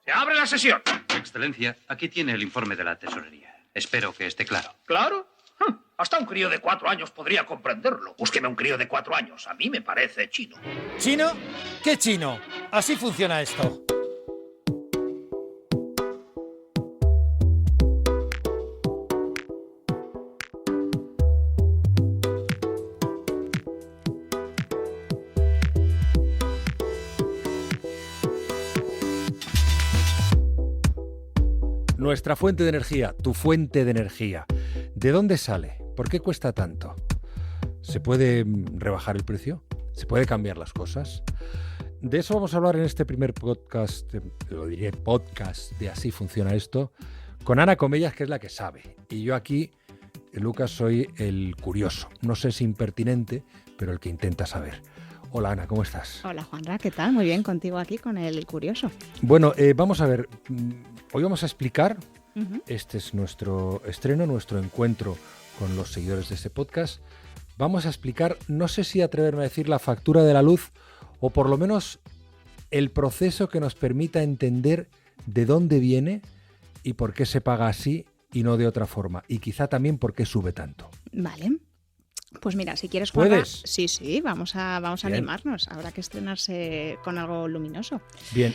¡Se abre la sesión! Excelencia, aquí tiene el informe de la tesorería. Espero que esté claro. ¿Claro? Hasta un crío de 4 años podría comprenderlo. Búsqueme un crío de 4 años. A mí me parece chino. ¿Chino? ¿Qué chino? Así funciona esto. Nuestra fuente de energía, tu fuente de energía. ¿De dónde sale? ¿Por qué cuesta tanto? ¿Se puede rebajar el precio? ¿Se puede cambiar las cosas? De eso vamos a hablar en este primer podcast, lo diré podcast de Así Funciona Esto, con Ana Comellas, que es la que sabe. Y yo aquí, Lucas, soy el curioso. No sé si impertinente, pero el que intenta saber. Hola Ana, ¿cómo estás? Hola Juanra, ¿qué tal? Muy bien, contigo aquí con el curioso. Bueno, vamos a ver, hoy vamos a explicar, este es nuestro estreno, nuestro encuentro con los seguidores de este podcast. Vamos a explicar, no sé si atreverme a decir la factura de la luz o por lo menos el proceso que nos permita entender de dónde viene y por qué se paga así y no de otra forma. Y quizá también por qué sube tanto. Vale. Pues mira, si quieres jugar. ¿Puedes? Sí, vamos a animarnos. Habrá que estrenarse con algo luminoso. Bien,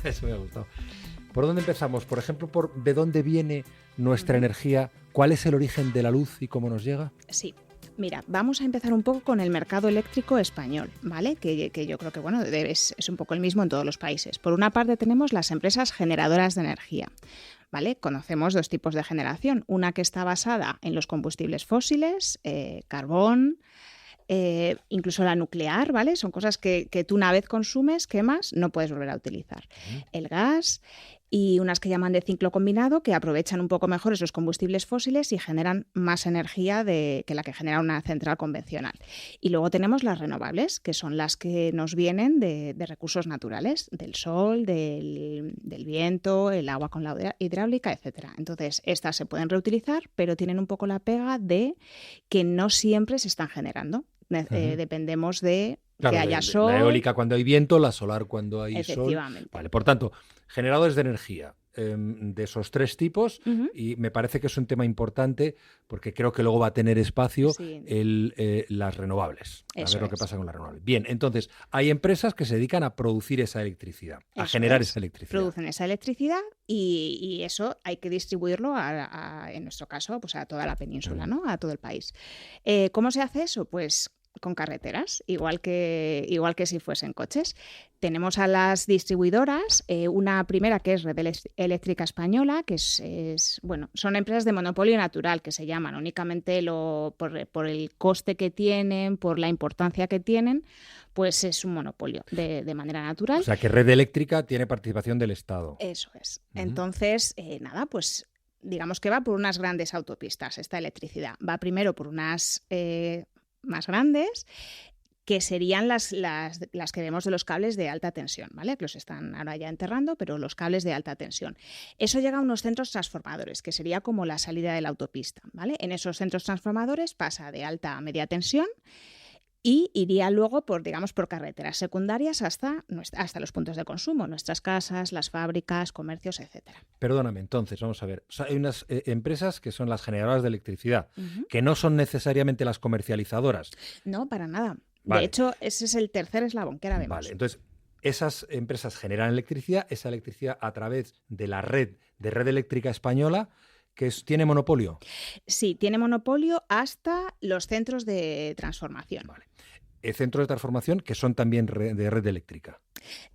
eso me ha gustado. ¿Por dónde empezamos? Por ejemplo, ¿de dónde viene nuestra energía? ¿Cuál es el origen de la luz y cómo nos llega? Sí. Mira, vamos a empezar un poco con el mercado eléctrico español, ¿vale? Que yo creo que bueno, es un poco el mismo en todos los países. Por una parte tenemos las empresas generadoras de energía, ¿vale? Conocemos dos tipos de generación. Una que está basada en los combustibles fósiles, carbón, incluso la nuclear, ¿vale? Son cosas que tú una vez consumes, quemas, no puedes volver a utilizar. El gas y unas que llaman de ciclo combinado, que aprovechan un poco mejor esos combustibles fósiles y generan más energía que la que genera una central convencional. Y luego tenemos las renovables, que son las que nos vienen de recursos naturales, del sol, del viento, el agua con la hidráulica, etcétera. Entonces, estas se pueden reutilizar, pero tienen un poco la pega de que no siempre se están generando. Dependemos de claro, que haya sol. La eólica cuando hay viento, la solar cuando hay sol. Efectivamente. Vale, por tanto, generadores de energía de esos tres tipos, y me parece que es un tema importante porque creo que luego va a tener espacio las renovables. A ver lo que pasa con las renovables. Bien, entonces, hay empresas que se dedican a producir esa electricidad, a generar esa electricidad. Producen esa electricidad y eso hay que distribuirlo, en nuestro caso, pues a toda la península, ¿no? A todo el país. ¿Cómo se hace eso? Pues con carreteras, igual que si fuesen coches. Tenemos a las distribuidoras, una primera que es Red Eléctrica Española, que son empresas de monopolio natural, que se llaman únicamente por el coste que tienen, por la importancia que tienen, pues es un monopolio de manera natural. O sea que Red Eléctrica tiene participación del Estado. Eso es. Entonces, pues digamos que va por unas grandes autopistas esta electricidad. Va primero por unas más grandes, que serían las que vemos de los cables de alta tensión, ¿vale? Que los están ahora ya enterrando, pero los cables de alta tensión. Eso llega a unos centros transformadores, que sería como la salida de la autopista, ¿vale? En esos centros transformadores pasa de alta a media tensión y iría luego por carreteras secundarias hasta los puntos de consumo, nuestras casas, las fábricas, comercios, etcétera. Perdóname, entonces, vamos a ver. O sea, hay unas empresas que son las generadoras de electricidad, que no son necesariamente las comercializadoras. No, para nada. Vale. De hecho, ese es el tercer eslabón que ahora vemos. Vale, entonces, esas empresas generan electricidad, esa electricidad a través de la red Eléctrica Española, que tiene monopolio. Sí, tiene monopolio hasta los centros de transformación. Vale. Centros de transformación que son también de red eléctrica.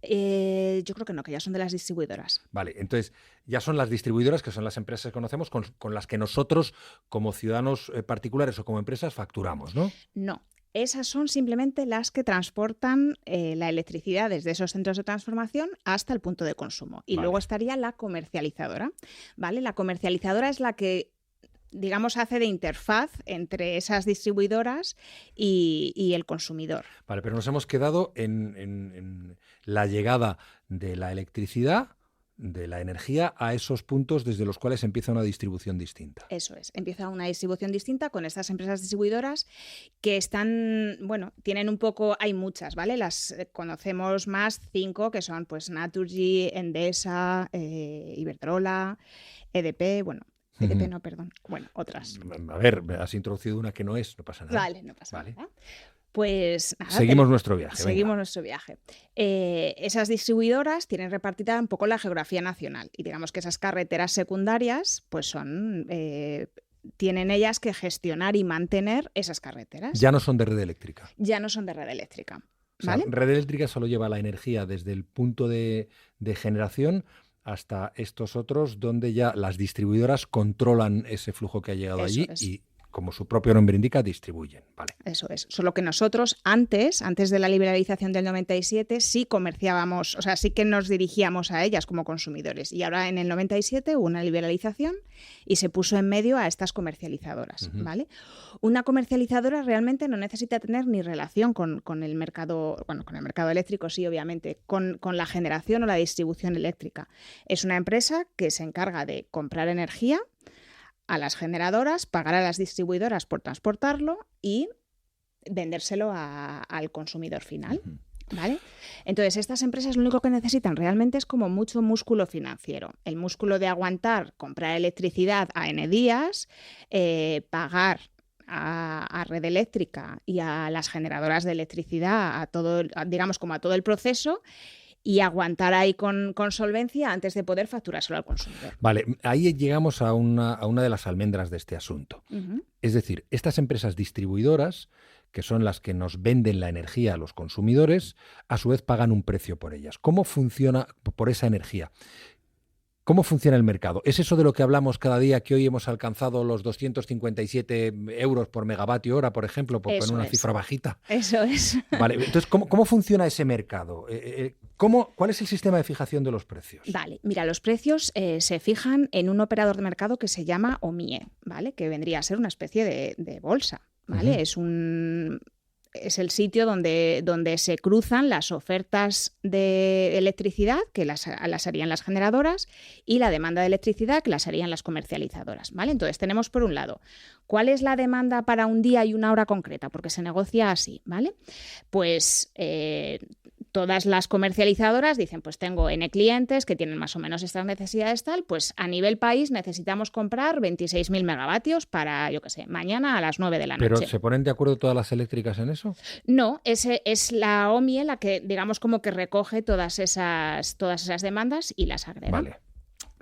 Yo creo que no, que ya son de las distribuidoras. Vale, entonces ya son las distribuidoras, que son las empresas que conocemos, con las que nosotros como ciudadanos particulares o como empresas facturamos, ¿no? No. Esas son simplemente las que transportan la electricidad desde esos centros de transformación hasta el punto de consumo. Y luego estaría la comercializadora, ¿vale? La comercializadora es la que, digamos, hace de interfaz entre esas distribuidoras y el consumidor. Vale, pero nos hemos quedado en la llegada de la electricidad de la energía a esos puntos desde los cuales empieza una distribución distinta. Eso es, empieza una distribución distinta con estas empresas distribuidoras que están, bueno, tienen un poco, hay muchas, ¿vale? Las conocemos más 5, que son pues Naturgy, Endesa, Iberdrola, EDP, bueno, EDP no, perdón, bueno, otras. A ver, has introducido una que no pasa nada. Vale, no pasa nada. Pues nada, seguimos nuestro viaje. Seguimos nuestro viaje. Esas distribuidoras tienen repartida un poco la geografía nacional y digamos que esas carreteras secundarias pues son tienen ellas que gestionar y mantener esas carreteras. Ya no son de red eléctrica. Ya no son de red eléctrica. O ¿Vale? sea, red eléctrica solo lleva la energía desde el punto de generación hasta estos otros donde ya las distribuidoras controlan ese flujo que ha llegado allí y, como su propio nombre indica, distribuyen. Vale. Eso es. Solo que nosotros antes de la liberalización del 97, sí comerciábamos, o sea, sí que nos dirigíamos a ellas como consumidores. Y ahora en el 97 hubo una liberalización y se puso en medio a estas comercializadoras. ¿Vale? Una comercializadora realmente no necesita tener ni relación con el mercado, bueno, con el mercado eléctrico, sí, obviamente, con la generación o la distribución eléctrica. Es una empresa que se encarga de comprar energía a las generadoras, pagar a las distribuidoras por transportarlo y vendérselo al consumidor final. ¿Vale? Entonces, estas empresas lo único que necesitan realmente es como mucho músculo financiero. El músculo de aguantar, comprar electricidad a N días, pagar a red eléctrica y a las generadoras de electricidad, a todo, digamos, como a todo el proceso, y aguantar ahí con solvencia antes de poder facturárselo al consumidor. Vale, ahí llegamos a una de las almendras de este asunto. Es decir, estas empresas distribuidoras, que son las que nos venden la energía a los consumidores, a su vez pagan un precio por ellas. ¿Cómo funciona por esa energía? ¿Cómo funciona el mercado? ¿Es eso de lo que hablamos cada día, que hoy hemos alcanzado los 257 euros por megavatio hora, por ejemplo, por poner una cifra bajita? Eso es. Vale, entonces, ¿cómo funciona ese mercado? ¿Cuál es el sistema de fijación de los precios? Vale, mira, los precios se fijan en un operador de mercado que se llama OMIE, ¿vale? Que vendría a ser una especie de bolsa, ¿vale? Es el sitio donde se cruzan las ofertas de electricidad, que las harían las generadoras, y la demanda de electricidad, que las harían las comercializadoras, ¿vale? Entonces tenemos por un lado, ¿cuál es la demanda para un día y una hora concreta? Porque se negocia así, ¿vale? Pues todas las comercializadoras dicen, pues tengo N clientes que tienen más o menos estas necesidades tal, pues a nivel país necesitamos comprar 26.000 megavatios para, yo qué sé, mañana a las 9 de la noche. ¿Pero se ponen de acuerdo todas las eléctricas en eso? No, es la OMIE la que, digamos, como que recoge todas esas demandas y las agrega.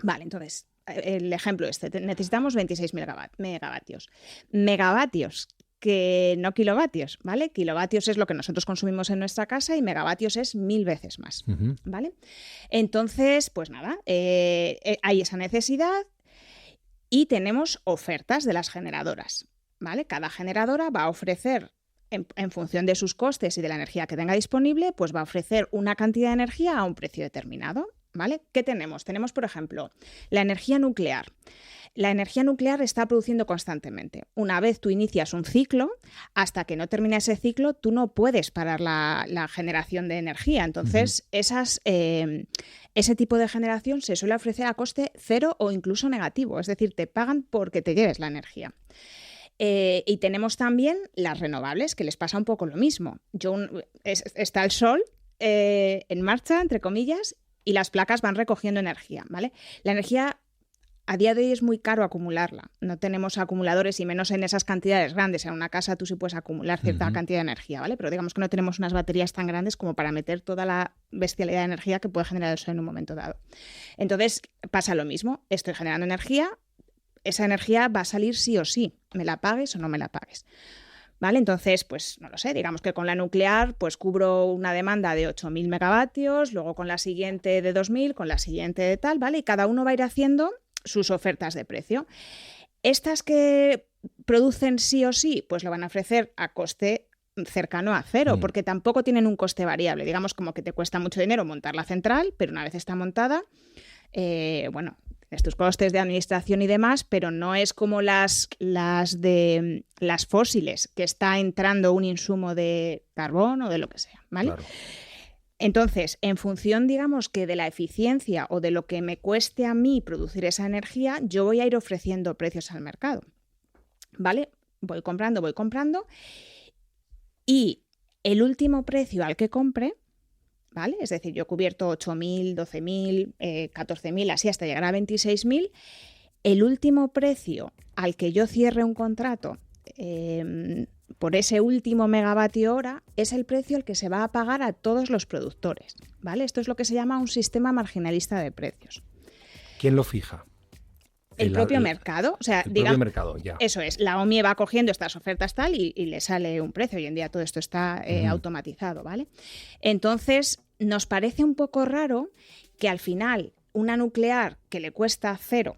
Vale, entonces, el ejemplo necesitamos 26.000 megavatios. Megavatios, que no kilovatios, ¿vale? Kilovatios es lo que nosotros consumimos en nuestra casa y megavatios es 1000 veces más, ¿vale? Entonces, pues nada, hay esa necesidad y tenemos ofertas de las generadoras, ¿vale? Cada generadora va a ofrecer, en función de sus costes y de la energía que tenga disponible, pues va a ofrecer una cantidad de energía a un precio determinado, ¿vale? ¿Qué tenemos? Tenemos, por ejemplo, la energía nuclear. La energía nuclear está produciendo constantemente. Una vez tú inicias un ciclo, hasta que no termina ese ciclo, tú no puedes parar la generación de energía. Entonces, ese tipo de generación se suele ofrecer a coste cero o incluso negativo. Es decir, te pagan porque te lleves la energía. Y tenemos también las renovables, que les pasa un poco lo mismo. Está el sol en marcha, entre comillas, y las placas van recogiendo energía, ¿vale? La energía a día de hoy es muy caro acumularla. No tenemos acumuladores y menos en esas cantidades grandes. En una casa tú sí puedes acumular cierta cantidad de energía, ¿vale? Pero digamos que no tenemos unas baterías tan grandes como para meter toda la bestialidad de energía que puede generar el sol en un momento dado. Entonces pasa lo mismo. Estoy generando energía, esa energía va a salir sí o sí, me la pagues o no me la pagues. ¿Vale? Entonces, pues no lo sé, digamos que con la nuclear pues cubro una demanda de 8.000 megavatios, luego con la siguiente de 2.000, con la siguiente de tal, ¿vale? Y cada uno va a ir haciendo sus ofertas de precio. Estas que producen sí o sí, pues lo van a ofrecer a coste cercano a cero, porque tampoco tienen un coste variable. Digamos como que te cuesta mucho dinero montar la central, pero una vez está montada, bueno, tienes tus costes de administración y demás, pero no es como las fósiles, que está entrando un insumo de carbón o de lo que sea, ¿vale? Claro. Entonces, en función, digamos, que de la eficiencia o de lo que me cueste a mí producir esa energía, yo voy a ir ofreciendo precios al mercado, ¿vale? Voy comprando y el último precio al que compre, ¿vale? Es decir, yo he cubierto 8.000, 12.000, 14.000, así hasta llegar a 26.000. El último precio al que yo cierre un contrato por ese último megavatio hora es el precio al que se va a pagar a todos los productores, ¿vale? Esto es lo que se llama un sistema marginalista de precios. ¿Quién lo fija? El propio mercado, o sea, propio mercado, ya. Eso es, la OMIE va cogiendo estas ofertas tal y le sale un precio. Hoy en día todo esto está automatizado, ¿vale? Entonces, nos parece un poco raro que al final una nuclear que le cuesta cero,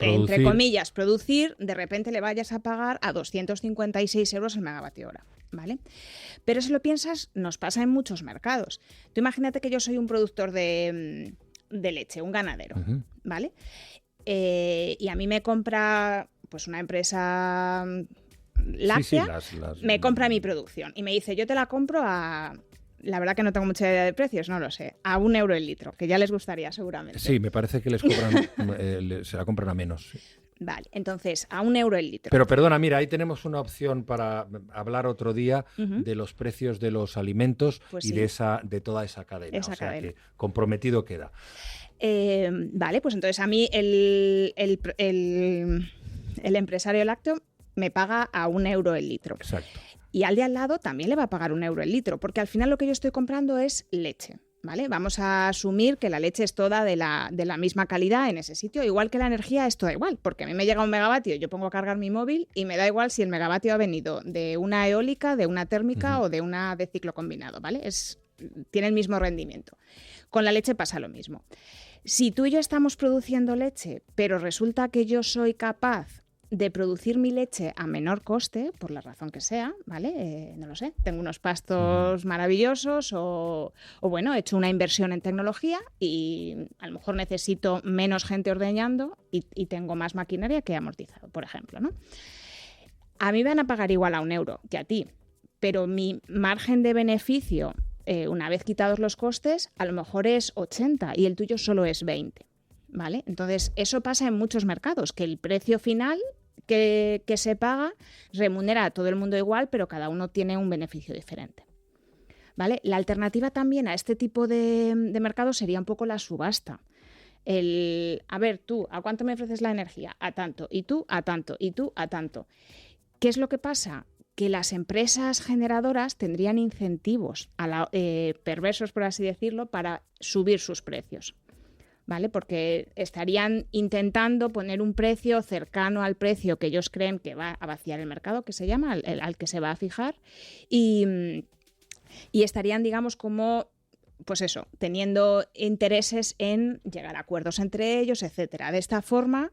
entre comillas, producir, de repente le vayas a pagar a 256 euros el megavatio hora, ¿vale? Pero si lo piensas, nos pasa en muchos mercados. Tú imagínate que yo soy un productor de leche, un ganadero, ¿vale? Y a mí me compra pues una empresa láctea, me compra mi producción y me dice, yo te la compro a... La verdad que no tengo mucha idea de precios, no lo sé, a 1 euro el litro, que ya les gustaría seguramente. Sí, me parece que les cobran, se la compran a menos. Sí. Vale, entonces, a 1 euro el litro. Pero perdona, mira, ahí tenemos una opción para hablar otro día de los precios de los alimentos pues y de toda esa cadena. Que comprometido queda. Vale, pues entonces a mí el empresario lácteo me paga a 1 euro el litro. Exacto. Y al de al lado también le va a pagar 1 euro el litro, porque al final lo que yo estoy comprando es leche, ¿vale? Vamos a asumir que la leche es toda de la misma calidad en ese sitio, igual que la energía es toda igual, porque a mí me llega un megavatio, yo pongo a cargar mi móvil y me da igual si el megavatio ha venido de una eólica, de una térmica o de una de ciclo combinado, ¿vale? Tiene el mismo rendimiento. Con la leche pasa lo mismo. Si tú y yo estamos produciendo leche, pero resulta que yo soy capaz de producir mi leche a menor coste, por la razón que sea, ¿vale? No lo sé, tengo unos pastos maravillosos o bueno, he hecho una inversión en tecnología y a lo mejor necesito menos gente ordeñando y tengo más maquinaria que he amortizado, por ejemplo, ¿no? A mí me van a pagar igual a 1 euro que a ti, pero mi margen de beneficio, una vez quitados los costes, a lo mejor es 80 y el tuyo solo es 20. ¿Vale? Entonces, eso pasa en muchos mercados, que el precio final que se paga remunera a todo el mundo igual, pero cada uno tiene un beneficio diferente. ¿Vale? La alternativa también a este tipo de mercado sería un poco la subasta. A ver, tú, ¿a cuánto me ofreces la energía? A tanto, y tú, a tanto, y tú, a tanto. ¿Qué es lo que pasa? Que las empresas generadoras tendrían incentivos perversos, por así decirlo, para subir sus precios. ¿Vale? Porque estarían intentando poner un precio cercano al precio que ellos creen que va a vaciar el mercado, que se llama, al que se va a fijar, y estarían, digamos, como, pues eso, teniendo intereses en llegar a acuerdos entre ellos, etcétera. De esta forma,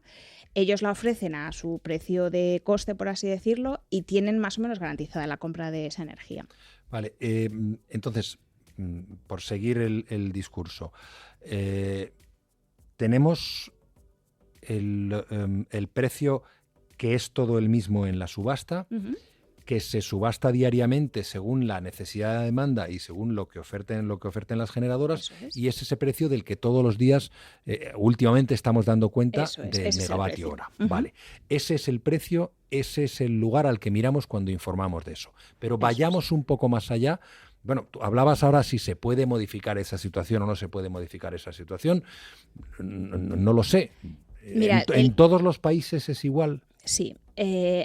ellos la ofrecen a su precio de coste, por así decirlo, y tienen más o menos garantizada la compra de esa energía. Vale, entonces, por seguir el discurso, tenemos el precio que es todo el mismo en la subasta, que se subasta diariamente según la necesidad de la demanda y según lo que oferten las generadoras, y es ese precio del que todos los días últimamente estamos dando cuenta del megavatio hora. Vale. Ese es el precio, ese es el lugar al que miramos cuando informamos de eso. Pero vayamos un poco más allá. Bueno, tú hablabas ahora si se puede modificar esa situación o no se puede modificar esa situación. No lo sé. Mira, ¿En todos los países es igual? Sí.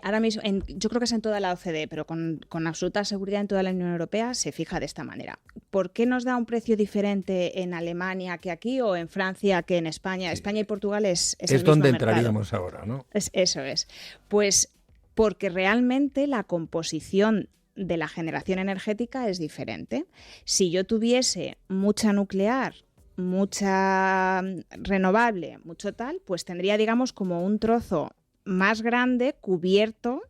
Ahora mismo, yo creo que es en toda la OCDE, pero con absoluta seguridad en toda la Unión Europea se fija de esta manera. ¿Por qué nos da un precio diferente en Alemania que aquí o en Francia que en España? Sí. España y Portugal es el mismo donde mercado. Entraríamos ahora, ¿no? Eso es. Pues porque realmente la composición de la generación energética es diferente. Si yo tuviese mucha nuclear, mucha renovable, mucho tal, pues tendría, digamos, como un trozo más grande cubierto,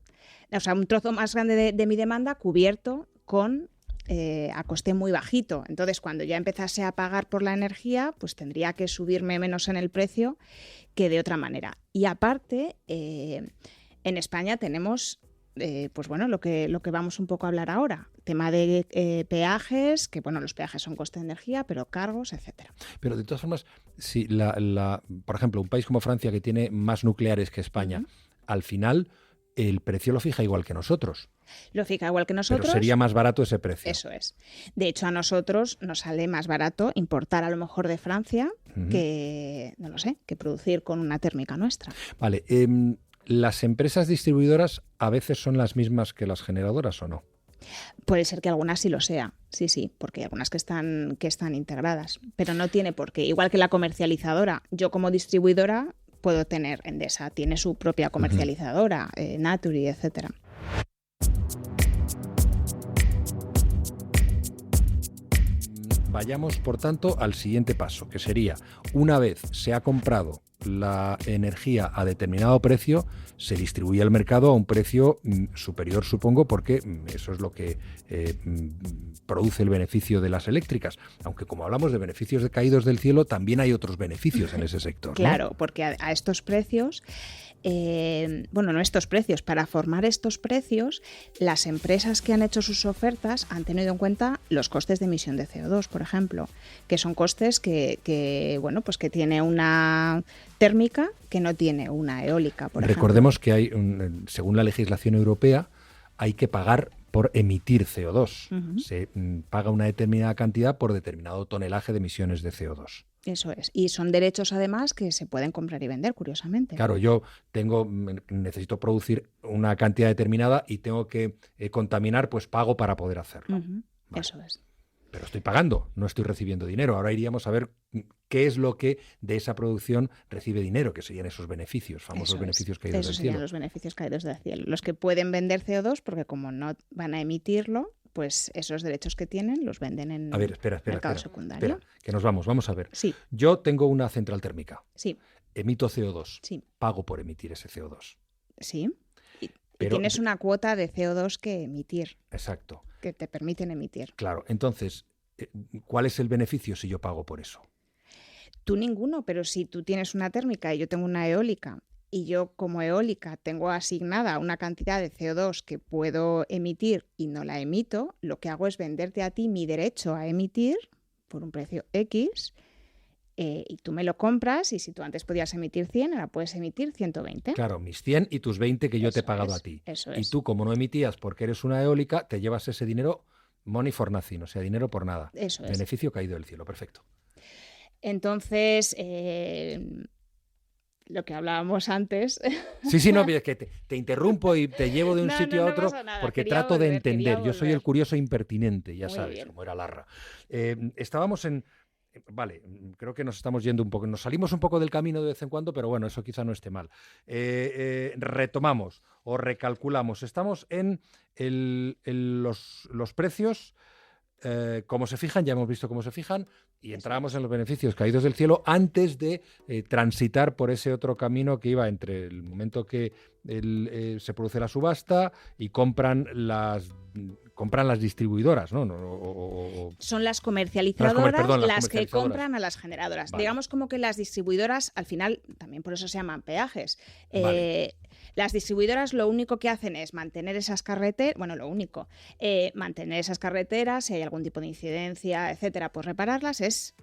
o sea, un trozo más grande de mi demanda cubierto con a coste muy bajito. Entonces, cuando ya empezase a pagar por la energía, pues tendría que subirme menos en el precio que de otra manera. Y aparte, en España tenemos pues bueno, lo que vamos un poco a hablar ahora, tema de peajes, que bueno, los peajes son coste de energía, pero cargos, etcétera. Pero de todas formas, si por ejemplo, un país como Francia, que tiene más nucleares que España, al final el precio lo fija igual que nosotros. Lo fija igual que nosotros. Pero sería más barato ese precio. Eso es. De hecho, a nosotros nos sale más barato importar a lo mejor de Francia que, no lo sé, que producir con una térmica nuestra. Vale. ¿Las empresas distribuidoras a veces son las mismas que las generadoras o no? Puede ser que algunas sí lo sea, sí, porque hay algunas que están integradas, pero no tiene por qué. Igual que la comercializadora, yo como distribuidora puedo tener Endesa, tiene su propia comercializadora, Naturgy, etcétera. Vayamos, por tanto, al siguiente paso, que sería, una vez se ha comprado la energía a determinado precio, se distribuye al mercado a un precio superior, supongo, porque eso es lo que produce el beneficio de las eléctricas. Aunque como hablamos de beneficios caídos del cielo, también hay otros beneficios en ese sector, ¿no? Claro, porque a estos precios... no estos precios, para formar estos precios, las empresas que han hecho sus ofertas han tenido en cuenta los costes de emisión de CO2, por ejemplo, que son costes que tiene una térmica que no tiene una eólica, por ejemplo. Recordemos que hay, según la legislación europea, hay que pagar por emitir CO2. Se paga una determinada cantidad por determinado tonelaje de emisiones de CO2. Eso es. Y son derechos, además, que se pueden comprar y vender, curiosamente. Claro, yo necesito producir una cantidad determinada y tengo que contaminar, pues pago para poder hacerlo. Vale. Eso es. Pero estoy pagando, no estoy recibiendo dinero. Ahora iríamos a ver qué es lo que de esa producción recibe dinero, que serían esos beneficios, famosos beneficios caídos del cielo. Esos serían los beneficios caídos del cielo. Los que pueden vender CO2, porque como no van a emitirlo, pues esos derechos que tienen los venden en mercado secundario. Espera, que nos vamos a ver. Sí. Yo tengo una central térmica. Sí. Emito CO2. Sí. Pago por emitir ese CO2. Sí. Pero tienes una cuota de CO2 que emitir. Exacto. Que te permiten emitir. Claro. Entonces, ¿cuál es el beneficio si yo pago por eso? Tú ninguno, pero si tú tienes una térmica y yo tengo una eólica, y yo como eólica tengo asignada una cantidad de CO2 que puedo emitir y no la emito, lo que hago es venderte a ti mi derecho a emitir por un precio X y tú me lo compras y si tú antes podías emitir 100, ahora puedes emitir 120. Claro, mis 100 y tus 20 que yo te he pagado a ti. Eso y es. tú, como no emitías porque eres una eólica, te llevas ese dinero money for nothing, o sea, dinero por nada. Eso es. Beneficio caído del cielo, perfecto. Entonces... lo que hablábamos antes. Sí, no, es que te interrumpo y te llevo de un sitio a otro porque trato de entender. Yo soy el curioso impertinente, ya sabes, como era Larra. Estábamos en... Vale, creo que nos estamos yendo un poco, nos salimos un poco del camino de vez en cuando, pero bueno, eso quizá no esté mal. Retomamos o recalculamos. Estamos en los precios, cómo se fijan, ya hemos visto cómo se fijan, y entramos en los beneficios caídos del cielo antes de transitar por ese otro camino que iba entre el momento que se produce la subasta y compran las distribuidoras, ¿no? Son las comercializadoras las que compran a las generadoras. Vale. Digamos como que las distribuidoras, al final, también por eso se llaman peajes. Vale. Las distribuidoras lo único que hacen es mantener esas carreteras, mantener esas carreteras, si hay algún tipo de incidencia, etcétera, pues repararlas, es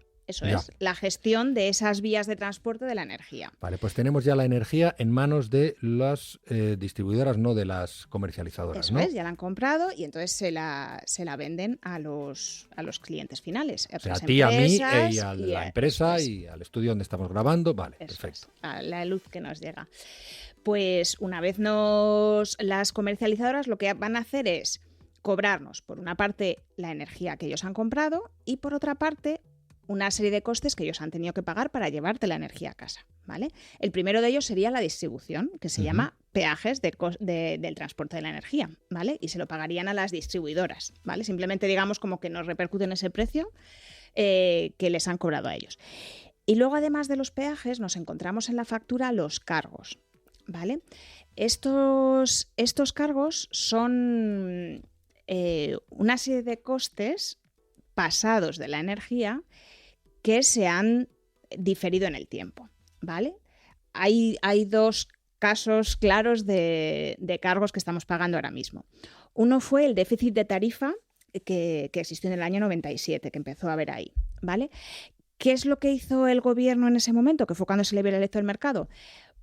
la gestión de esas vías de transporte de la energía. Vale, pues tenemos ya la energía en manos de las distribuidoras, no de las comercializadoras, Eso ¿no? es, ya la han comprado y entonces se la venden a los clientes finales. O sea, a ti, a mí y a la empresa y al estudio donde estamos grabando. Vale, perfecto. A la luz que nos llega. Pues una vez las comercializadoras lo que van a hacer es cobrarnos, por una parte, la energía que ellos han comprado y por otra parte, una serie de costes que ellos han tenido que pagar para llevarte la energía a casa, ¿vale? El primero de ellos sería la distribución, que se llama peajes del transporte de la energía, ¿vale? Y se lo pagarían a las distribuidoras, ¿vale? Simplemente digamos como que nos repercuten ese precio que les han cobrado a ellos. Y luego, además de los peajes, nos encontramos en la factura los cargos, ¿vale? Estos cargos son una serie de costes pasados de la energía que se han diferido en el tiempo, ¿vale? Hay dos casos claros de cargos que estamos pagando ahora mismo. Uno fue el déficit de tarifa que existió en el año 97, que empezó a haber ahí, ¿vale? ¿Qué es lo que hizo el gobierno en ese momento, que fue cuando se liberalizó el mercado?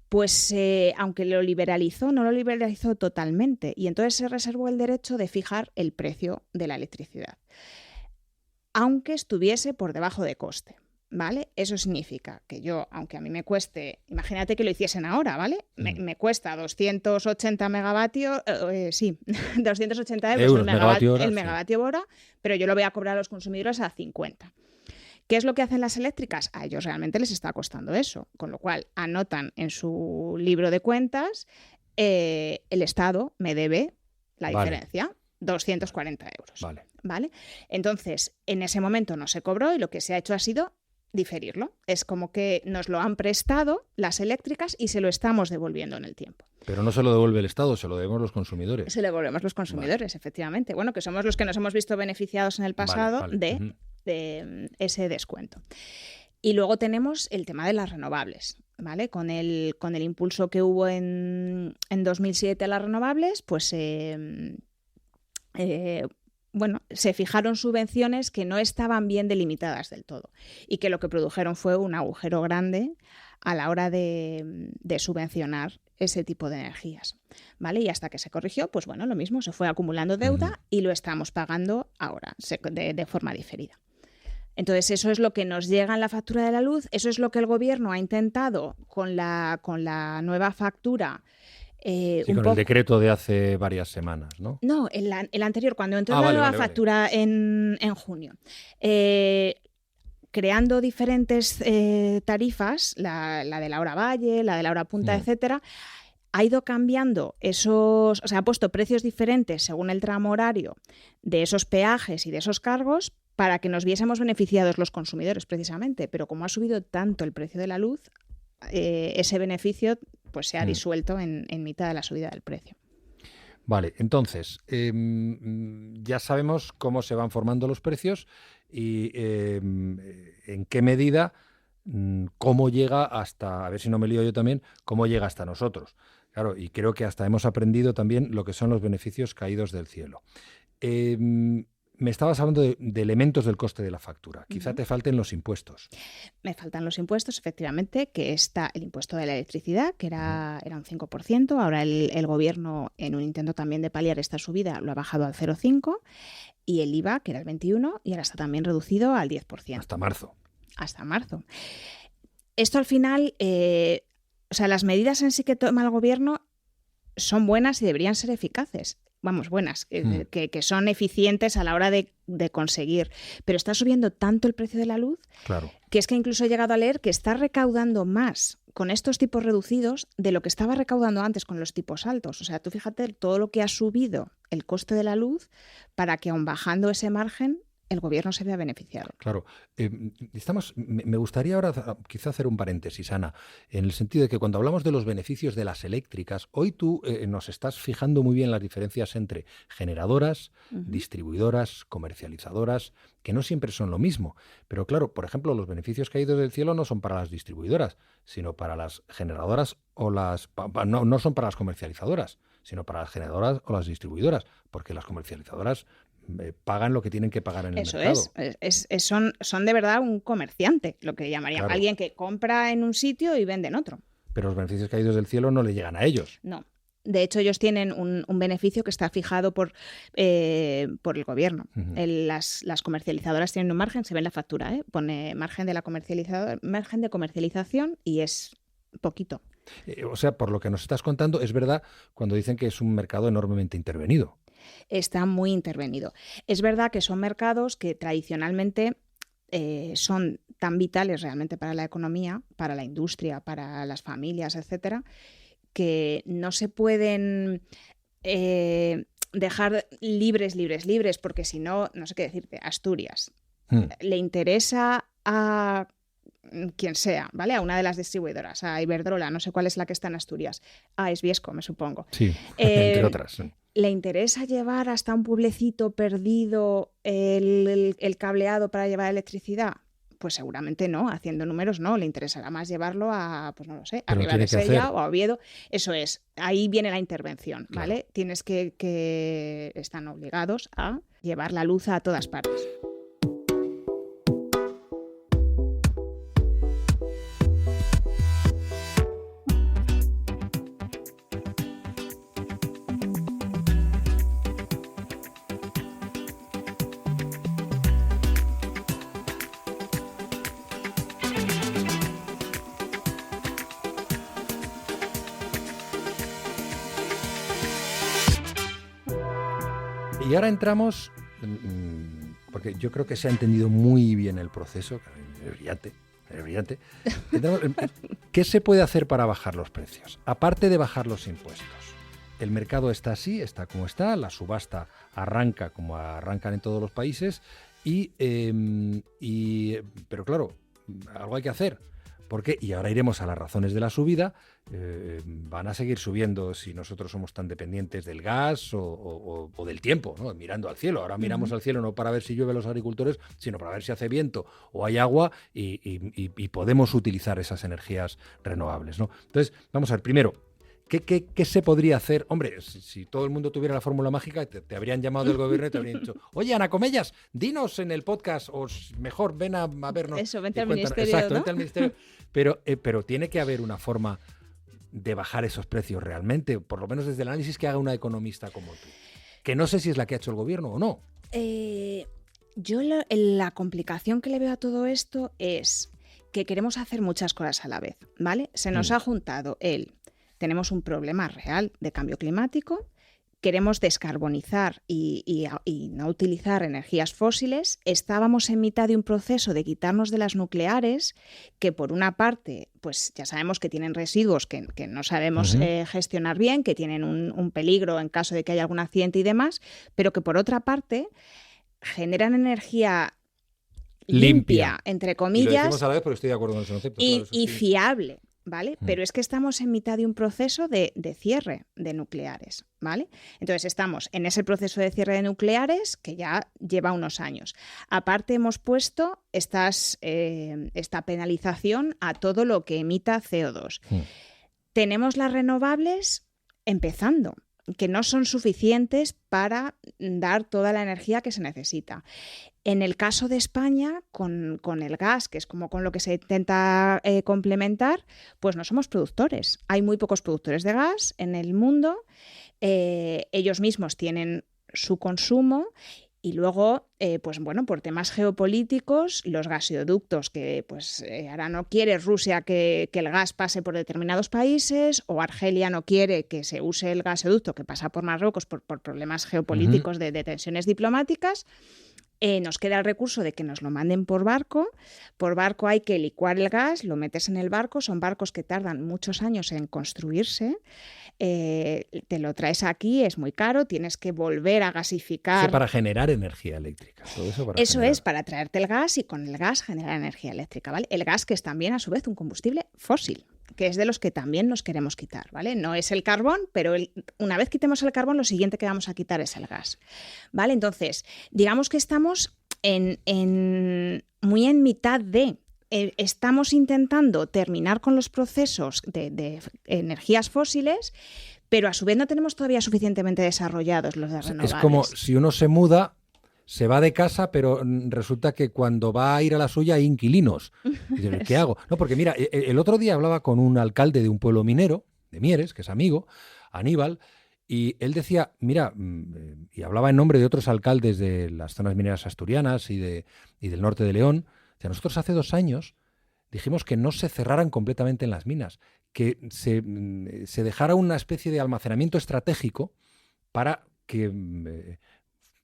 Pues aunque lo liberalizó, no lo liberalizó totalmente, y entonces se reservó el derecho de fijar el precio de la electricidad, aunque estuviese por debajo de coste, ¿vale? Eso significa que yo, aunque a mí me cueste, imagínate que lo hiciesen ahora, ¿vale? Me cuesta 280 megavatios, 280 euros el megavatio hora, pero yo lo voy a cobrar a los consumidores a 50. ¿Qué es lo que hacen las eléctricas? A ellos realmente les está costando eso, con lo cual anotan en su libro de cuentas, el Estado me debe la diferencia, 240 euros. ¿Vale? Entonces, en ese momento no se cobró y lo que se ha hecho ha sido diferirlo. Es como que nos lo han prestado las eléctricas y se lo estamos devolviendo en el tiempo. Pero no se lo devuelve el Estado, se lo debemos los consumidores. Se lo devolvemos los consumidores, efectivamente. Bueno, que somos los que nos hemos visto beneficiados en el pasado de ese descuento. Y luego tenemos el tema de las renovables, ¿vale? Con el impulso que hubo en 2007 a las renovables, pues se fijaron subvenciones que no estaban bien delimitadas del todo y que lo que produjeron fue un agujero grande a la hora de subvencionar ese tipo de energías, ¿vale? Y hasta que se corrigió, pues bueno, lo mismo, se fue acumulando deuda y lo estamos pagando ahora de forma diferida. Entonces, eso es lo que nos llega en la factura de la luz, eso es lo que el gobierno ha intentado con la nueva factura. Con el decreto de hace varias semanas, ¿no? No, el anterior, cuando entró la nueva factura en junio. Creando diferentes tarifas, la de la hora valle, la de la hora punta, etcétera, ha ido cambiando ha puesto precios diferentes según el tramo horario de esos peajes y de esos cargos para que nos viésemos beneficiados los consumidores, precisamente. Pero como ha subido tanto el precio de la luz, ese beneficio pues se ha disuelto en mitad de la subida del precio. Vale, entonces, ya sabemos cómo se van formando los precios y en qué medida, cómo llega hasta, a ver si no me lío yo también, cómo llega hasta nosotros. Claro, y creo que hasta hemos aprendido también lo que son los beneficios caídos del cielo. Me estabas hablando de elementos del coste de la factura. Quizá te falten los impuestos. Me faltan los impuestos, efectivamente, que está el impuesto de la electricidad, que era un 5%. Ahora el gobierno, en un intento también de paliar esta subida, lo ha bajado al 0,5%. Y el IVA, que era el 21%, y ahora está también reducido al 10%. Hasta marzo. Hasta marzo. Esto al final, las medidas en sí que toma el gobierno son buenas y deberían ser eficaces. Vamos, buenas, que son eficientes a la hora de conseguir. Pero está subiendo tanto el precio de la luz, claro, que es que incluso he llegado a leer que está recaudando más con estos tipos reducidos de lo que estaba recaudando antes con los tipos altos. O sea, tú fíjate todo lo que ha subido el coste de la luz para que, aun bajando ese margen, el gobierno se vea beneficiado. Claro. Me gustaría ahora quizá hacer un paréntesis, Ana, en el sentido de que cuando hablamos de los beneficios de las eléctricas, hoy tú nos estás fijando muy bien las diferencias entre generadoras, distribuidoras, comercializadoras, que no siempre son lo mismo. Pero claro, por ejemplo, los beneficios caídos del cielo no son para las distribuidoras, sino para las generadoras o no son para las comercializadoras, sino para las generadoras o las distribuidoras, porque las comercializadoras pagan lo que tienen que pagar en el mercado. Son de verdad un comerciante, lo que llamarían alguien que compra en un sitio y vende en otro. Pero los beneficios caídos del cielo no le llegan a ellos. No. De hecho, ellos tienen un beneficio que está fijado por el gobierno. Las comercializadoras tienen un margen, se ve en la factura, pone margen de comercialización y es poquito. O sea, por lo que nos estás contando, es verdad cuando dicen que es un mercado enormemente intervenido. Está muy intervenido. Es verdad que son mercados que tradicionalmente son tan vitales realmente para la economía, para la industria, para las familias, etcétera, que no se pueden dejar libres, porque si no, no sé qué decirte, Asturias. Le interesa a quien sea, ¿vale? A una de las distribuidoras, a Iberdrola, no sé cuál es la que está en Asturias. Es Viesco, me supongo. Sí, entre otras. Sí. ¿Le interesa llevar hasta un pueblecito perdido el cableado para llevar electricidad? Pues seguramente no, haciendo números no, le interesará más llevarlo a, pues no lo sé, a Pero lo Ribera de tiene que Sella hacer. o a Oviedo. Eso es, ahí viene la intervención, Claro. ¿vale? Tienes que están obligados a llevar la luz a todas partes. Y ahora entramos, porque yo creo que se ha entendido muy bien el proceso, que es brillante. ¿Qué se puede hacer para bajar los precios? Aparte de bajar los impuestos. El mercado está así, está como está, la subasta arranca como arrancan en todos los países, pero claro, algo hay que hacer. ¿Por qué? Y ahora iremos a las razones de la subida. Van a seguir subiendo si nosotros somos tan dependientes del gas o del tiempo, ¿no? Mirando al cielo. Ahora miramos al cielo no para ver si llueve los agricultores, sino para ver si hace viento o hay agua y podemos utilizar esas energías renovables, ¿no? Entonces, vamos a ver, primero, ¿qué se podría hacer? Hombre, si todo el mundo tuviera la fórmula mágica, te habrían llamado del gobierno y te habrían dicho, oye, Ana Comellas, dinos en el podcast, o mejor, ven a vernos. Eso, vente al Cuéntanos. ministerio, Exacto, ¿no? vente al ministerio. Pero tiene que haber una forma de bajar esos precios realmente, por lo menos desde el análisis que haga una economista como tú. Que no sé si es la que ha hecho el gobierno o no. Yo la complicación que le veo a todo esto es que queremos hacer muchas cosas a la vez, ¿vale? Se nos ha juntado tenemos un problema real de cambio climático, queremos descarbonizar y no utilizar energías fósiles. Estábamos en mitad de un proceso de quitarnos de las nucleares, que por una parte, pues ya sabemos que tienen residuos que no sabemos gestionar bien, que tienen un peligro en caso de que haya algún accidente y demás, pero que por otra parte generan energía limpia, entre comillas, Y lo decimos a la vez porque estoy de acuerdo con ese concepto. y, Claro, eso y sí. fiable, ¿vale? Pero es que estamos en mitad de un proceso de cierre de nucleares, ¿vale? Entonces estamos en ese proceso de cierre de nucleares que ya lleva unos años. Aparte hemos puesto esta penalización a todo lo que emita CO2. Tenemos las renovables empezando, que no son suficientes para dar toda la energía que se necesita. En el caso de España, con el gas, que es como con lo que se intenta complementar, pues no somos productores. Hay muy pocos productores de gas en el mundo. Ellos mismos tienen su consumo y luego, pues bueno, por temas geopolíticos, los gasoductos que pues ahora no quiere Rusia que el gas pase por determinados países, o Argelia no quiere que se use el gasoducto que pasa por Marruecos por problemas geopolíticos de tensiones diplomáticas. Nos queda el recurso de que nos lo manden por barco. Por barco hay que licuar el gas, lo metes en el barco, son barcos que tardan muchos años en construirse. Te lo traes aquí, es muy caro, tienes que volver a gasificar. Sí, para generar energía eléctrica. Todo eso es, para traerte el gas y con el gas generar energía eléctrica, ¿vale? El gas, que es también a su vez un combustible fósil, que es de los que también nos queremos quitar, ¿vale? No es el carbón, pero una vez quitemos el carbón, lo siguiente que vamos a quitar es el gas, ¿vale? Entonces, digamos que estamos muy en mitad de... estamos intentando terminar con los procesos de energías fósiles, pero a su vez no tenemos todavía suficientemente desarrollados los de renovables. Es como si uno se muda, se va de casa, pero resulta que cuando va a ir a la suya hay inquilinos. Y dices, ¿qué hago? No, porque mira, el otro día hablaba con un alcalde de un pueblo minero, de Mieres, que es amigo, Aníbal, y él decía, mira, y hablaba en nombre de otros alcaldes de las zonas mineras asturianas y del norte de León. O sea, nosotros hace 2 años dijimos que no se cerraran completamente en las minas, que se dejara una especie de almacenamiento estratégico para que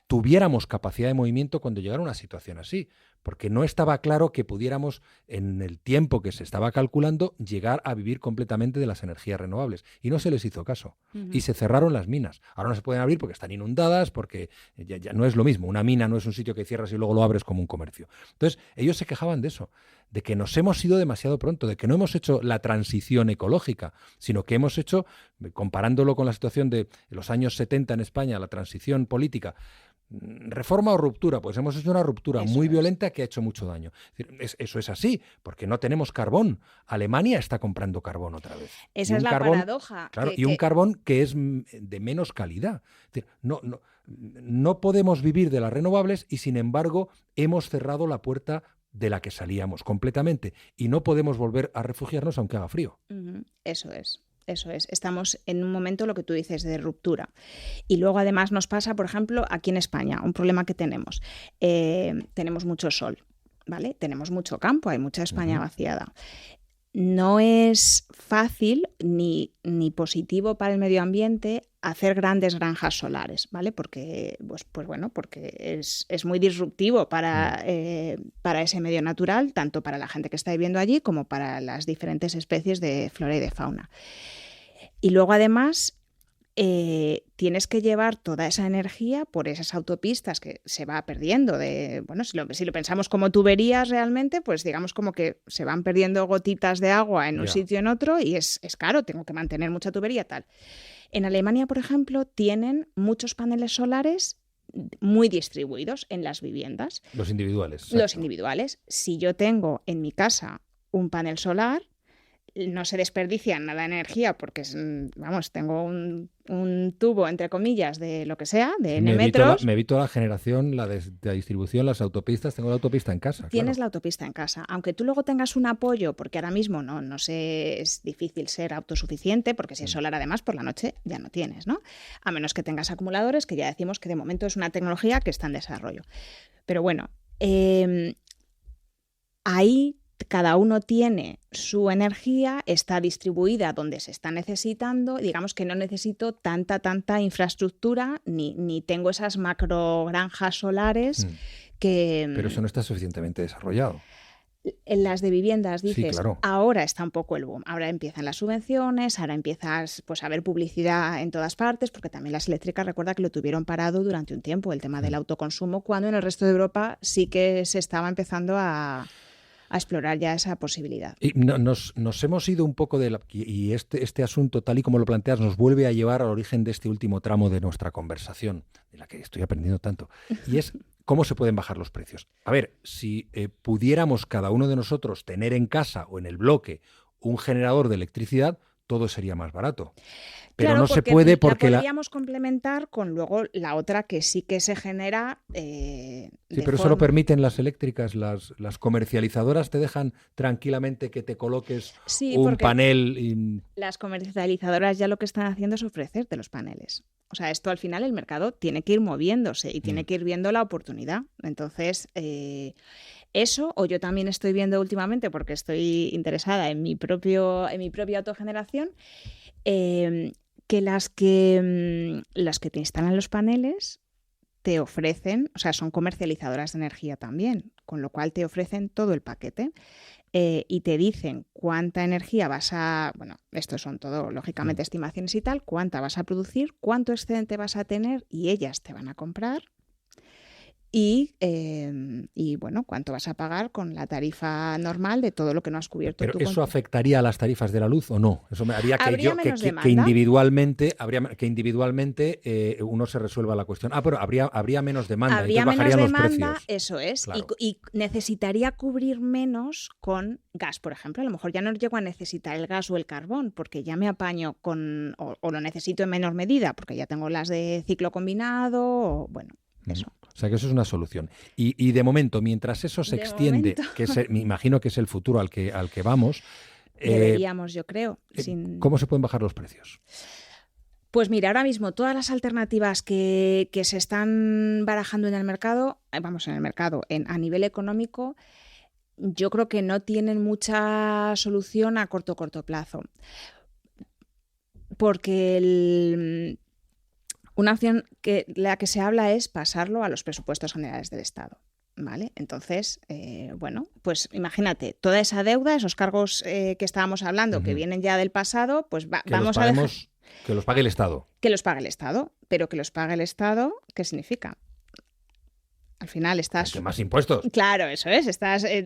tuviéramos capacidad de movimiento cuando llegara una situación así, porque no estaba claro que pudiéramos, en el tiempo que se estaba calculando, llegar a vivir completamente de las energías renovables. Y no se les hizo caso. Y se cerraron las minas. Ahora no se pueden abrir porque están inundadas, porque ya no es lo mismo. Una mina no es un sitio que cierras y luego lo abres como un comercio. Entonces, ellos se quejaban de eso, de que nos hemos ido demasiado pronto, de que no hemos hecho la transición ecológica, sino que hemos hecho, comparándolo con la situación de los años 70 en España, la transición política, ¿Reforma o ruptura? Pues hemos hecho una ruptura muy violenta que ha hecho mucho daño. Eso es así, porque no tenemos carbón. Alemania está comprando carbón otra vez. Esa es la paradoja. Claro, y un carbón que es de menos calidad. Es decir, no podemos vivir de las renovables y, sin embargo, hemos cerrado la puerta de la que salíamos completamente. Y no podemos volver a refugiarnos aunque haga frío. Eso es. Estamos en un momento, lo que tú dices, de ruptura. Y luego además nos pasa, por ejemplo, aquí en España, un problema que tenemos. Tenemos mucho sol, ¿vale? Tenemos mucho campo, hay mucha España vaciada. No es fácil ni positivo para el medio ambiente hacer grandes granjas solares, ¿vale? Porque, porque es muy disruptivo para ese medio natural, tanto para la gente que está viviendo allí como para las diferentes especies de flora y de fauna. Y luego, además, tienes que llevar toda esa energía por esas autopistas que se va perdiendo. Si lo pensamos como tuberías realmente, pues digamos como que se van perdiendo gotitas de agua en un sitio en otro y es caro, tengo que mantener mucha tubería, tal. En Alemania, por ejemplo, tienen muchos paneles solares muy distribuidos en las viviendas. Los individuales. Exacto. Los individuales. Si yo tengo en mi casa un panel solar, no se desperdicia nada de energía porque, tengo un tubo, entre comillas, de lo que sea, de N metros. Me evito la generación, la distribución, las autopistas. Tengo la autopista en casa. Tienes la autopista en casa. Aunque tú luego tengas un apoyo, porque ahora mismo no sé, es difícil ser autosuficiente, porque si es solar, además, por la noche ya no tienes, ¿no? A menos que tengas acumuladores, que ya decimos que de momento es una tecnología que está en desarrollo. Pero bueno, ahí cada uno tiene su energía, está distribuida donde se está necesitando. Digamos que no necesito tanta infraestructura ni tengo esas macro granjas solares que... Pero eso no está suficientemente desarrollado. En las de viviendas, dices, sí, claro. Ahora está un poco el boom. Ahora empiezan las subvenciones, ahora empiezas a ver publicidad en todas partes, porque también las eléctricas, recuerda que lo tuvieron parado durante un tiempo, el tema del autoconsumo, cuando en el resto de Europa sí que se estaba empezando a explorar ya esa posibilidad. Y nos hemos ido un poco y este asunto, tal y como lo planteas, nos vuelve a llevar al origen de este último tramo de nuestra conversación, de la que estoy aprendiendo tanto, y es cómo se pueden bajar los precios. A ver, si pudiéramos cada uno de nosotros tener en casa o en el bloque un generador de electricidad, todo sería más barato. Pero claro, no se puede porque la podríamos complementar con luego la otra que sí que se genera. Sí, pero eso lo permiten las eléctricas, las comercializadoras te dejan tranquilamente que te coloques un panel. Las comercializadoras ya lo que están haciendo es ofrecerte los paneles. O sea, esto al final el mercado tiene que ir moviéndose y tiene que ir viendo la oportunidad. Entonces, eso, o yo también estoy viendo últimamente, porque estoy interesada en mi propia autogeneración, que las que te instalan los paneles te ofrecen, o sea, son comercializadoras de energía también, con lo cual te ofrecen todo el paquete. Y te dicen cuánta energía estos son todo, lógicamente, estimaciones y tal, cuánta vas a producir, cuánto excedente vas a tener y ellas te van a comprar y cuánto vas a pagar con la tarifa normal de todo lo que no has cubierto. ¿Pero eso afectaría a las tarifas de la luz o no? Eso haría que individualmente uno se resuelva la cuestión. Pero habría menos demanda. Habría menos bajarían demanda, los precios. eso es. Claro. Y necesitaría cubrir menos con gas, por ejemplo. A lo mejor ya no llego a necesitar el gas o el carbón, porque ya me apaño o lo necesito en menor medida, porque ya tengo las de ciclo combinado, eso. O sea que eso es una solución. Y de momento, mientras eso se extiende, me imagino que es el futuro al que vamos. Deberíamos, yo creo. ¿Cómo se pueden bajar los precios? Pues mira, ahora mismo todas las alternativas que se están barajando en el mercado, a nivel económico, yo creo que no tienen mucha solución a corto plazo. Porque una opción la que se habla es pasarlo a los presupuestos generales del Estado, ¿vale? Entonces, pues imagínate, toda esa deuda, esos cargos que estábamos hablando, que vienen ya del pasado, pues vamos a dejar... Que los pague el Estado. Que los pague el Estado. Pero que los pague el Estado, ¿qué significa? Al final estás... Más impuestos. Claro, eso es.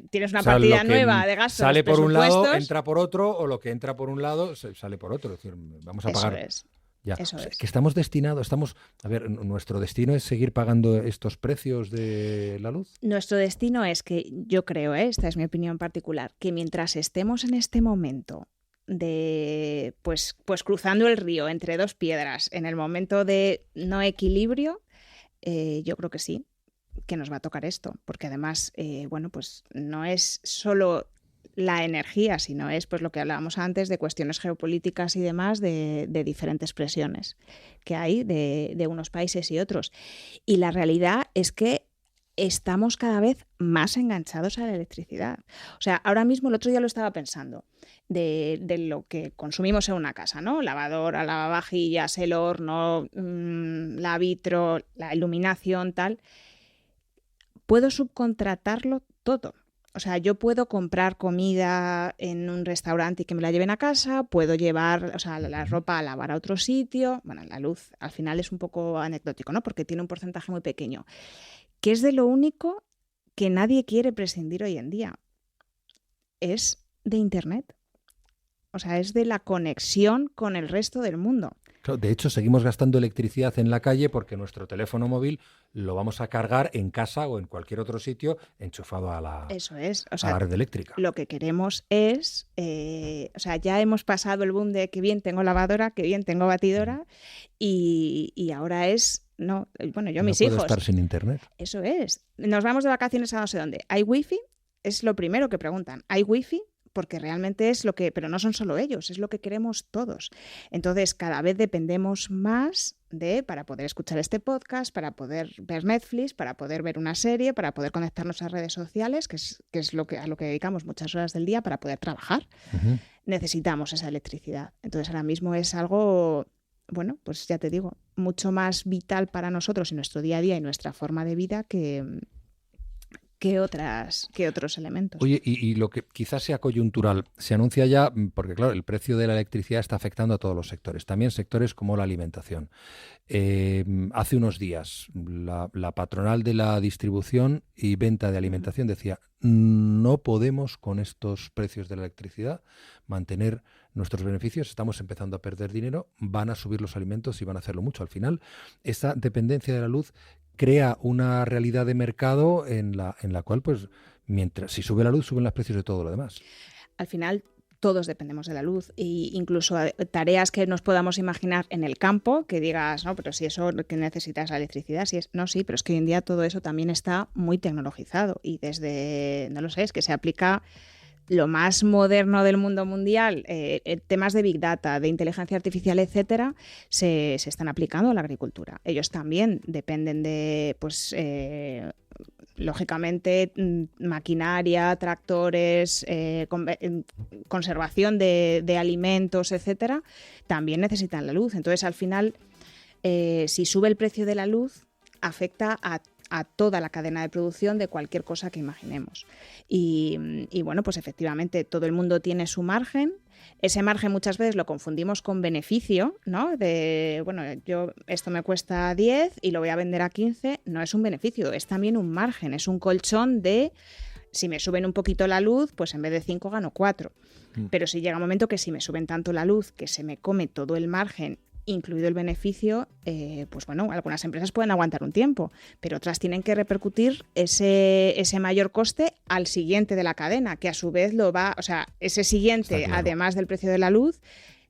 Tienes una partida nueva de gastos. Sale por un lado, entra por otro, o lo que entra por un lado sale por otro. Es decir, vamos a pagar Ya. Eso O sea, es. que estamos destinados, a ver, nuestro destino es seguir pagando estos precios de la luz. Nuestro destino es que, yo creo, esta es mi opinión particular, que mientras estemos en este momento de pues cruzando el río entre dos piedras, en el momento de no equilibrio, yo creo que sí, que nos va a tocar esto, porque además, bueno, pues no es solo la energía, sino es pues lo que hablábamos antes de cuestiones geopolíticas y demás, de diferentes presiones que hay de unos países y otros. Y la realidad es que estamos cada vez más enganchados a la electricidad. O sea, ahora mismo, el otro día lo estaba pensando, de lo que consumimos en una casa, ¿no? Lavadora, lavavajillas, el horno, la vitro, la iluminación, tal. Puedo subcontratarlo todo. O sea, yo puedo comprar comida en un restaurante y que me la lleven a casa, puedo llevar, o sea, la ropa a lavar a otro sitio. Bueno, la luz al final es un poco anecdótico, ¿no? Porque tiene un porcentaje muy pequeño, que es de lo único que nadie quiere prescindir hoy en día. Es de Internet. O sea, es de la conexión con el resto del mundo. Claro, de hecho, seguimos gastando electricidad en la calle porque nuestro teléfono móvil lo vamos a cargar en casa o en cualquier otro sitio enchufado a la, Eso es. O a sea, la red eléctrica. lo que queremos es, o sea, ya hemos pasado el boom de que bien tengo lavadora, que bien tengo batidora, y ahora es, no, bueno, yo No mis puedo hijos, estar sin internet. eso es. Nos vamos de vacaciones a no sé dónde. ¿Hay wifi? Es lo primero que preguntan. ¿Hay wifi? Porque realmente es lo que, pero no son solo ellos, es lo que queremos todos. Entonces, cada vez dependemos más para poder escuchar este podcast, para poder ver Netflix, para poder ver una serie, para poder conectarnos a redes sociales, que es a lo que dedicamos muchas horas del día para poder trabajar. Ujú. Necesitamos esa electricidad. Entonces, ahora mismo es algo, bueno, pues ya te digo, mucho más vital para nosotros en nuestro día a día y nuestra forma de vida que otros elementos. Oye, y lo que quizás sea coyuntural, se anuncia ya, porque claro, el precio de la electricidad está afectando a todos los sectores, también sectores como la alimentación. Hace unos días, la patronal de la distribución y venta de alimentación decía, no podemos con estos precios de la electricidad mantener nuestros beneficios, estamos empezando a perder dinero, van a subir los alimentos y van a hacerlo mucho. Al final, esa dependencia de la luz crea una realidad de mercado en la cual, pues, si sube la luz, suben los precios de todo lo demás. Al final, todos dependemos de la luz, e incluso tareas que nos podamos imaginar en el campo, que digas, no, pero si eso que necesitas la electricidad, no, sí, pero es que hoy en día todo eso también está muy tecnologizado y desde, no lo sé, es que se aplica lo más moderno del mundo mundial, temas de Big Data, de inteligencia artificial, etcétera, se están aplicando a la agricultura. Ellos también dependen de, pues, lógicamente, maquinaria, tractores, conservación de alimentos, etcétera, también necesitan la luz. Entonces, al final, si sube el precio de la luz, afecta a toda la cadena de producción de cualquier cosa que imaginemos. Y bueno, pues efectivamente todo el mundo tiene su margen. Ese margen muchas veces lo confundimos con beneficio, ¿no? De, bueno, esto me cuesta 10 y lo voy a vender a 15. No es un beneficio, es también un margen, es un colchón de, si me suben un poquito la luz, pues en vez de 5 gano 4. Pero si llega un momento que si me suben tanto la luz que se me come todo el margen, incluido el beneficio, pues bueno, algunas empresas pueden aguantar un tiempo, pero otras tienen que repercutir ese mayor coste al siguiente de la cadena, que a su vez o sea, ese siguiente, Está claro, además del precio de la luz,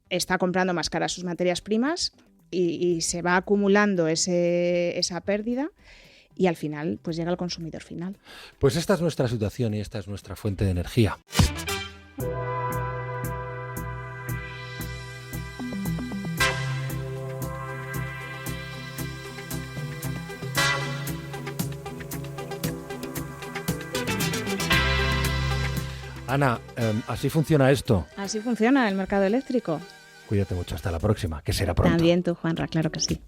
está comprando más caras sus materias primas y se va acumulando esa pérdida y al final pues llega al consumidor final. Pues esta es nuestra situación y esta es nuestra fuente de energía. Ana, así funciona esto. Así funciona el mercado eléctrico. Cuídate mucho, hasta la próxima, que será pronto. También tú, Juanra, claro que sí.